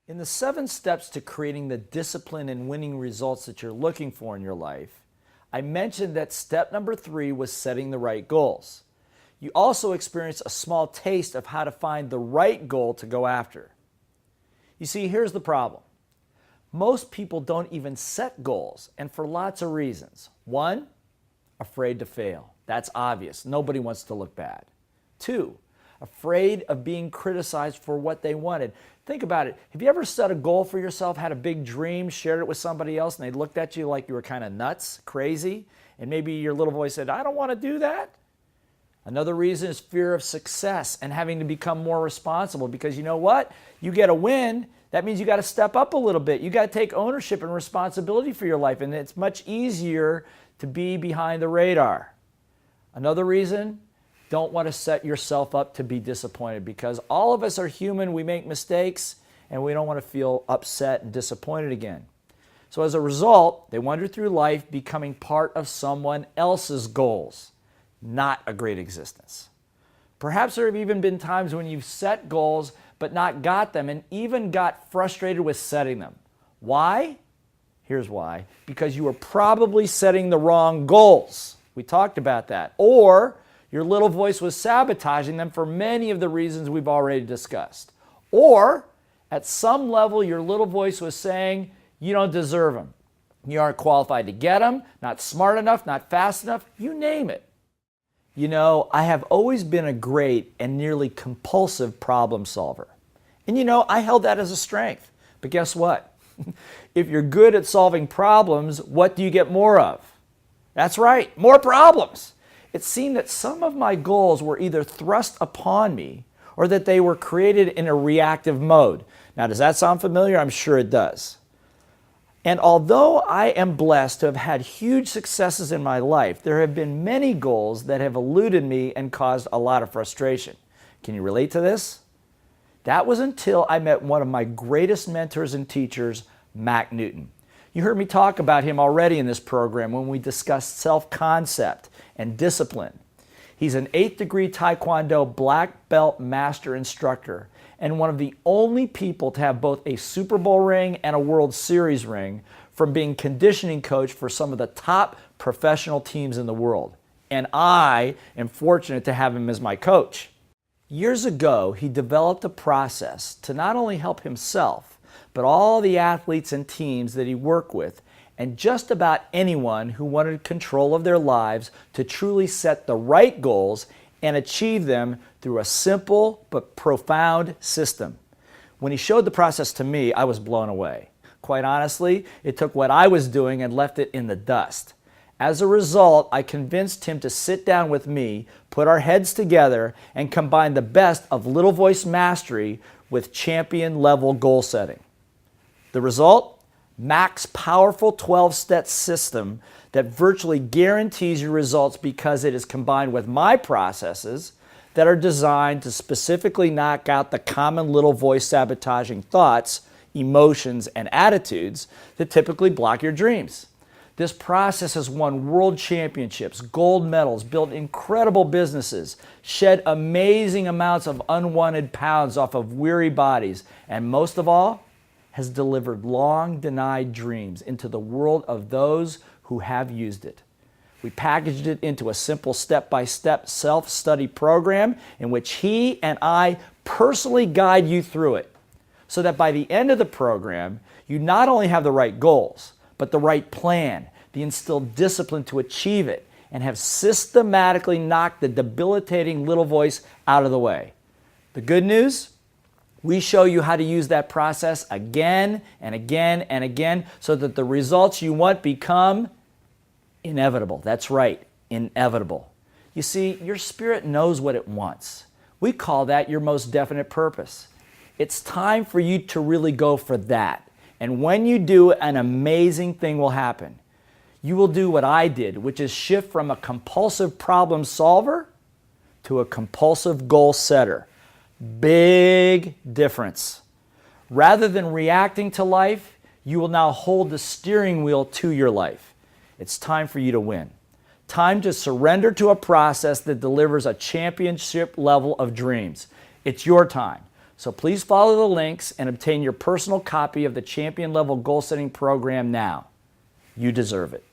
In the 7 steps to creating the discipline and winning results that you're looking for in your life, I mentioned that step number 3 was setting the right goals. You also experienced a small taste of how to find the right goal to go after. You see, here's the problem. Most people don't even set goals, and for lots of reasons. 1, afraid to fail. That's obvious. Nobody wants to look bad. 2, afraid of being criticized for what they wanted. Think about it. Have you ever set a goal for yourself, had a big dream, shared it with somebody else, and they looked at you like you were kind of nuts, crazy, and maybe your little voice said, I don't want to do that? Another reason is fear of success and having to become more responsible, because you know what? You get a win, that means you got to step up a little bit. You got to take ownership and responsibility for your life, and it's much easier to be behind the radar. Another reason, don't want to set yourself up to be disappointed, because all of us are human, we make mistakes, and we don't want to feel upset and disappointed again. So as a result, they wander through life becoming part of someone else's goals. Not a great existence. Perhaps there have even been times when you've set goals but not got them, and even got frustrated with setting them. Why? Here's why. Because you were probably setting the wrong goals. We talked about that. Or your little voice was sabotaging them for many of the reasons we've already discussed. Or at some level, your little voice was saying, you don't deserve them. You aren't qualified to get them, not smart enough, not fast enough, you name it. You know, I have always been a great and nearly compulsive problem solver. And you know, I held that as a strength. But guess what? If you're good at solving problems, what do you get more of? That's right, more problems. It seemed that some of my goals were either thrust upon me or that they were created in a reactive mode. Now, does that sound familiar? I'm sure it does. And although I am blessed to have had huge successes in my life, there have been many goals that have eluded me and caused a lot of frustration. Can you relate to this? That was until I met one of my greatest mentors and teachers, Mac Newton. You heard me talk about him already in this program when we discussed self-concept and discipline. He's an 8th degree Taekwondo black belt master instructor and one of the only people to have both a Super Bowl ring and a World Series ring from being conditioning coach for some of the top professional teams in the world. And I am fortunate to have him as my coach. Years ago, he developed a process to not only help himself, but all the athletes and teams that he worked with, and just about anyone who wanted control of their lives to truly set the right goals and achieve them through a simple but profound system. When he showed the process to me, I was blown away. Quite honestly, it took what I was doing and left it in the dust. As a result, I convinced him to sit down with me, put our heads together, and combine the best of little voice mastery with champion level goal setting. The result? Mac's powerful 12-step system that virtually guarantees your results because it is combined with my processes that are designed to specifically knock out the common little voice sabotaging thoughts, emotions, and attitudes that typically block your dreams. This process has won world championships, gold medals, built incredible businesses, shed amazing amounts of unwanted pounds off of weary bodies, and most of all, has delivered long-denied dreams into the world of those who have used it. We packaged it into a simple step-by-step self-study program in which he and I personally guide you through it, so that by the end of the program, you not only have the right goals, but the right plan, the instilled discipline to achieve it, and have systematically knocked the debilitating little voice out of the way. The good news? We show you how to use that process again and again and again so that the results you want become inevitable. That's right, inevitable. You see, your spirit knows what it wants. We call that your most definite purpose. It's time for you to really go for that. And when you do, an amazing thing will happen. You will do what I did, which is shift from a compulsive problem solver to a compulsive goal setter. Big difference. Rather than reacting to life, you will now hold the steering wheel to your life. It's time for you to win. Time to surrender to a process that delivers a championship level of dreams. It's your time. So please follow the links and obtain your personal copy of the Champion Level Goal Setting Program now. You deserve it.